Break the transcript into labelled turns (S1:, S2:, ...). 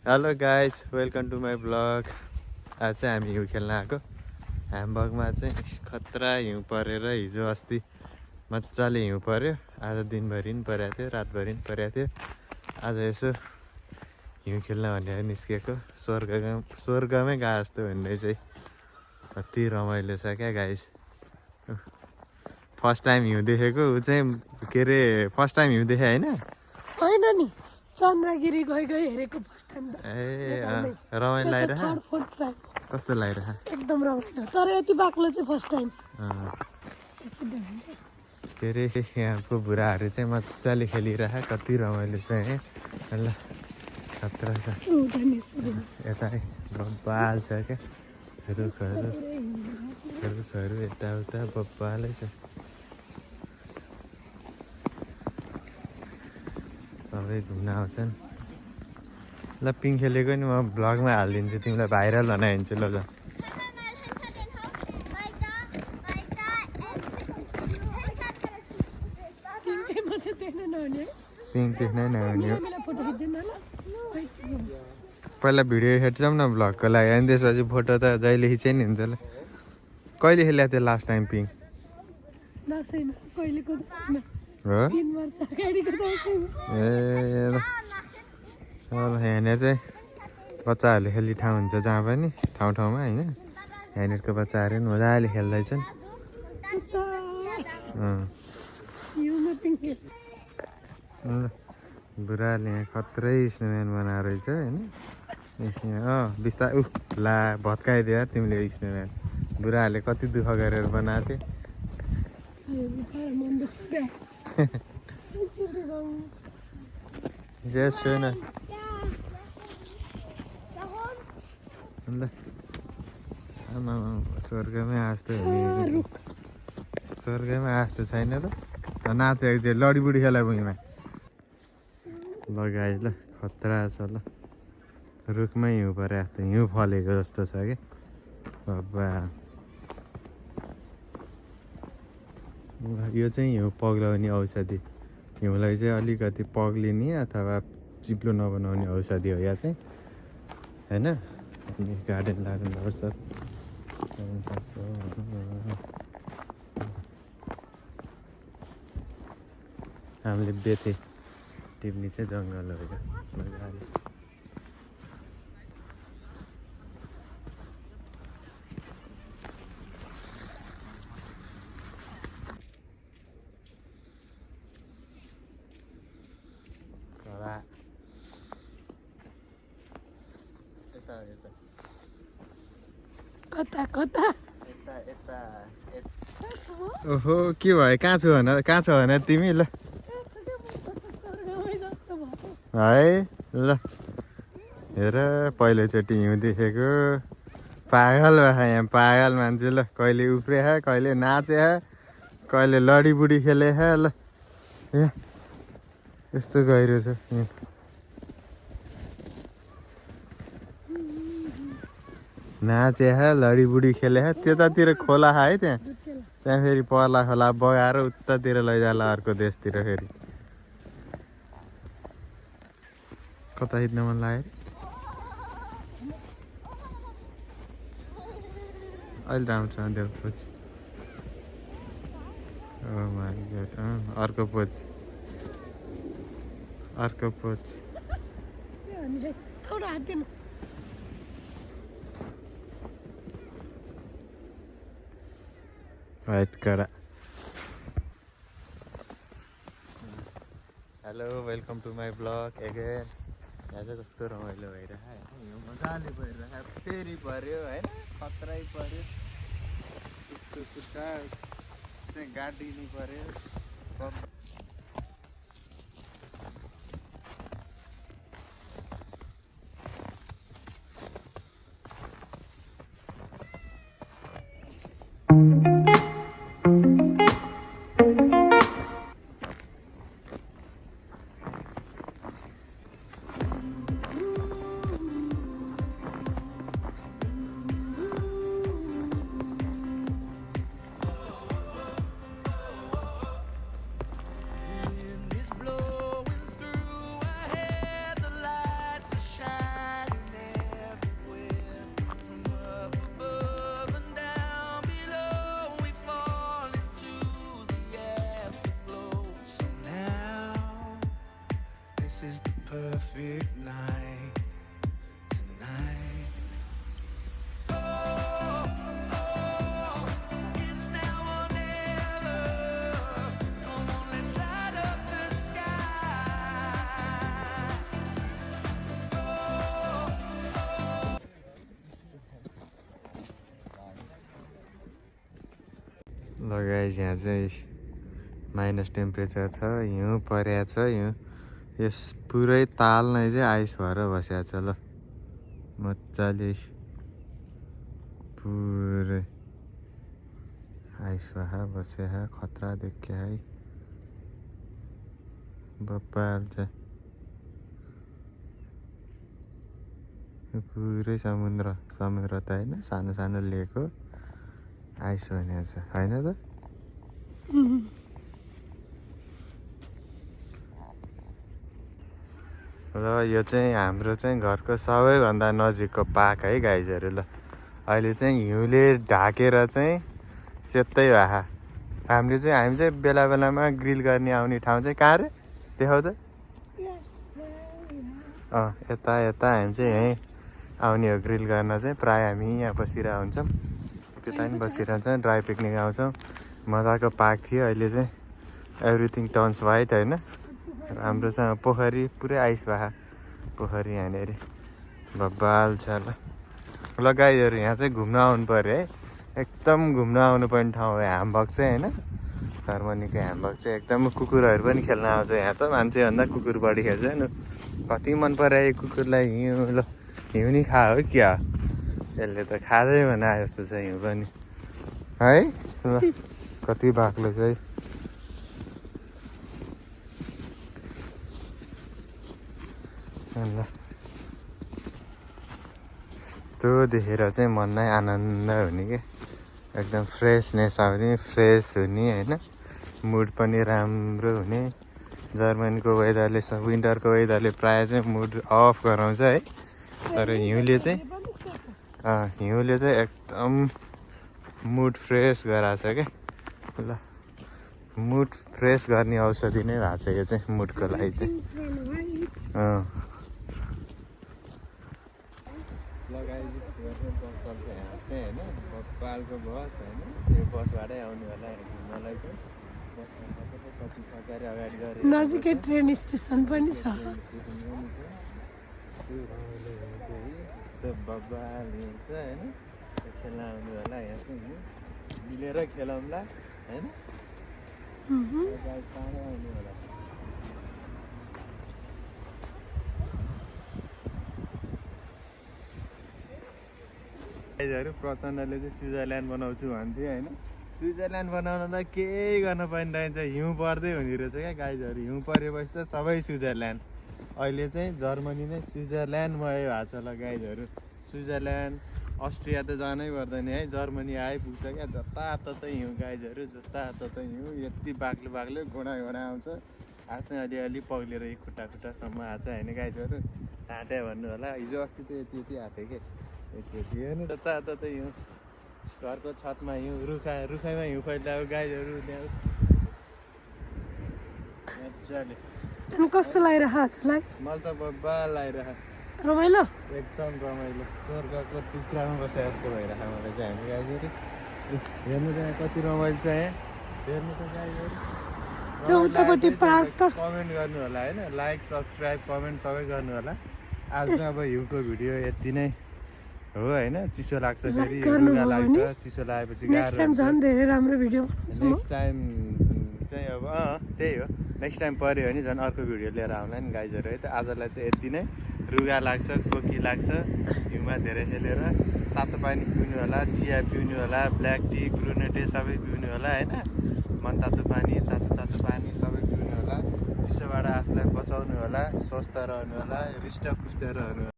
S1: Hello guys, welcome to my blog. आज चाहिँ हामी हिउँ खेल्न आएको। हामबगमा चाहिँ खतरा हिउँ परेर हिजो अस्ति मजाले हिउँ पर्यो। आज दिनभरि पनि परेको थियो, रातभरि पनि परेको थियो। आज यसो हिउँ खेल्न भनेर निस्केको। स्वर्गमै गए जस्तो भन्ने चाहिँ कति रमाइलो छ क्या गाइस। फर्स्ट टाइम हिउँ देखेको। ऊ चाहिँ के अरे फर्स्ट टाइम हिउँ देखे होइन?
S2: होइन नि, चन्द्रगिरी गई हेरेको फर्स्ट टाइम।
S1: रमाइलो लागिरह।
S2: कस्तो
S1: लागिरह?
S2: एकदम रमाइलो, तर यति बाक्लो चाहिँ फर्स्ट टाइम।
S1: के अरे यहाँको बुढाहरू चाहिँ मजाले खेलिरह। कति रमाइलो छ है। ल खतरा छ। यता बब्बाल छ क्या, रुखहरू यताउता बब्बालै छ। सबै घुम्न आउँछन्। ल पिङ खेलेको नि म भ्लगमा हालिदिन्छु, तिमीलाई भाइरल बनाइदिन्छु। ल ल पिङ देख्नै नहुने हो। पहिला भिडियो हेर्छौँ न भ्लगको लागि, अनि त्यसपछि फोटो त जहिले खिचे नि हुन्छ। ल कहिले खेलेको थियो लास्ट टाइम पिङ? हो यहाँनिर चाहिँ बच्चाहरूले खेल्ने ठाउँ हुन्छ जहाँ पनि, ठाउँ ठाउँमा होइन। यहाँनिरको बच्चाहरू पनि मजाले खेल्दैछन्। बुढाले यहाँ खत्रै स्नोम्यान बनाएर रहेछ होइन। बिस्तारै ला भत्काइदियो तिमीले स्नोम्यान। बुढाहरूले कति दुःख गरेर बनाएको थियो। जे सुन ल आमा स्वर्गमै आस्तो हुने। स्वर्गमै आस्तो छैन त नाचेको चाहिँ लडीबुडी खेला भुइँमा। ल गाइस, ल खतरा छ। ल रुखमै हिउँ परे त हिउँ फलेको जस्तो छ क्या। बाबा यो चाहिँ हिउँ पग्लाउने औषधि। हिउँलाई चाहिँ अलिकति पग्लिने अथवा चिप्लो नबनाउने औषधि हो या चाहिँ होइन। अनि गार्डन लाग्नुपर्छ। हामीले बेथे टिप्नी चाहिँ जङ्गल हो मजाले।
S2: कता कता
S1: ओहो के भयो? कहाँ छु भन तिमी? ल है ल हेर पहिलोचोटि हिउँ देखेको। पागल भए यहाँ पागल मान्छे। ल कहिले उफ्रे कहिले नाचे, कहिले लडीबुडी खेले। ल ए यस्तो गहिरो छ। नाचे लडीबुडी खेले। त्यतातिर खोला है त्यहाँ फेरि पर्ला खोला बगाएर उतातिर लैजाला अर्को देशतिर। फेरि कता हिँड्न मन लाग्यो? अहिले राम्रो छ देउपछि। अर्को पोज वाइट कडा। Hello, welcome to my blog again. यहाँ चाहिँ कस्तो रमाइलो भइरहेको होइन। हिउँ मजाले भइरहेको, फेरि पऱ्यो होइन, खतरै पऱ्यो। खुट्टा चाहिँ गाडिनु पऱ्यो। ल गाइस यहाँ चाहिँ माइनस टेम्परेचर छ, हिउँ परेको छ। हिउँ यस पुरै ताल नै चाहिँ आइस भएर बसेको छ। ल मजाले पुरै आइस भएर बसेको खतरा देख्यो है बब्बाल चाहिँ पुरै समुद्र त होइन, सानो सानो लेक हो, आइस भनेको छ होइन त। ल यो चाहिँ हाम्रो चाहिँ घरको सबैभन्दा नजिकको पार्क है गाइजहरू। ल अहिले चाहिँ हिउँले ढाकेर चाहिँ सेतै भए हामी चाहिँ बेला बेलामा ग्रिल गर्ने आउने ठाउँ चाहिँ कहाँ रे देखाउ त। यता हामी चाहिँ यहीँ आउने हो ग्रिल गर्न चाहिँ। प्रायः हामी यहाँ बसिरहेको हुन्छौँ, त्यता पनि बसिरहन्छौँ, ड्राई पिकनिक आउँछौँ। मजाको पार्क थियो, अहिले चाहिँ एभ्रिथिङ टर्न्स वाइट होइन। राम्रोसँग पोखरी पुरै आइस भए पोखरी यहाँनिर बब्बाल छ। ल गाइजहरू यहाँ चाहिँ घुम्न आउनु पऱ्यो है, एकदम घुम्न आउनुपर्ने ठाउँ हो ह्याम्बक चाहिँ होइन। जर्मनीको ह्याम्बक चाहिँ एकदम कुकुरहरू पनि खेल्न आउँछ यहाँ त, मान्छेभन्दा कुकुर बढी खेल्छ नि। कति मन पऱ्यो यो कुकुरलाई हिउँ। ल हिउँ नि खा हो क्या, यसले त खाँदै बनाए जस्तो छ हिउँ पनि है। ल कति बाक्लो चाहिँ ल यस्तो देखेर चाहिँ मनलाई आनन्द हुने क्या, एकदम फ्रेसनेस आउने, फ्रेस हुने होइन, मुड पनि राम्रो हुने। जर्मनीको वेदरले विन्टरको वेदरले प्रायः चाहिँ मुड अफ गराउँछ है, तर हिउँले चाहिँ एकदम मुड फ्रेस गराएको छ क्या। ल मुड फ्रेस गर्ने औषधि नै भएको छ यो चाहिँ मुडको लागि चाहिँ। बस चल्छ यहाँ चाहिँ होइन, बब्बालको बस होइन। यो बसबाटै आउनु होला घुम्नलाई चाहिँ। कति खचारी अगाडि गएर
S2: नजिकै ट्रेन स्टेसन पनि छ।
S1: यस्तो बब्बाल हुन्छ होइन, खेल्न आउनु होला यहाँ चाहिँ। मिलेर खेलौँला होइन, चाँडै आउनु होला। गाइजहरू प्रचण्डले चाहिँ स्विजरल्यान्ड बनाउँछु भन्थ्यो होइन। स्विजरल्यान्ड बनाउनलाई केही गर्न पर्ने रहेछ, हिउँ पर्दै हुने रहेछ क्या गाइजहरू। हिउँ परेपछि त सबै स्विजरल्यान्ड। अहिले चाहिँ जर्मनी नै स्विजरल्यान्डमय भएको छ। ल गाइजहरू स्विजरल्यान्ड अस्ट्रिया त जानै पर्दैन है, जर्मनी आइपुग्छ क्या। जताततै हिउँ गाइजहरू, जताततै हिउँ, यति बाक्लो बाक्लो घोडा आउँछ। आज चाहिँ अलिअलि पग्लेर यो खुट्टासम्म आएको छ होइन गाइजहरू। ढाँट्यो भन्नु होला, हिजो अस्ति त यति आएको थियो कि यति हेर्नु, जताततै हिउँ। घरको छतमा हिउँ, रुखैमा हिउँ फैलाएको गाइजहरू त्यहाँ मजाले।
S2: कस्तो लागिरहेको हजुरलाई?
S1: मलाई त बब्बाल लागिरहेको,
S2: रमाइलो,
S1: एकदम रमाइलो। स्वर्गको टुक्रामा बसे जस्तो भइरहेको मलाई चाहिँ हामी गाइजहरू। हेर्नु त यहाँ कति रमाइलो छ यहाँ, हेर्नु त गाइजहरू।
S2: त्यो उतापट्टि पार्क त।
S1: कमेन्ट गर्नु होला होइन, लाइक सब्सक्राइब कमेन्ट सबै गर्नु होला। आज चाहिँ अब हिउँको भिडियो यति नै हो होइन। चिसो लाग्छ, फेरि लुगा लाग्छ, चिसो लागेपछि
S2: नेक्स्ट टाइम झन् धेरै राम्रो भिडियो बनाउँछु म।
S1: नेक्स्ट टाइम चाहिँ अब त्यही हो, नेक्स्ट टाइम पऱ्यो भने झन् अर्को भिडियो लिएर आउँला नि गाइजहरू है त। आजलाई चाहिँ यति नै। रुगा लाग्छ, खोकी लाग्छ हिउँमा धेरै खेलेर, तातो पानी पिउनु होला, चिया पिउनु होला, ब्ल्याक टी, ग्रुनेटे सबै पिउनु होला होइन। मनतातो पानी, तातो पानी सबै पिउनु होला। चिसोबाट आफूलाई बचाउनु होला, स्वस्थ रहनु होला, हृष्टपुष्ट रहनु होला।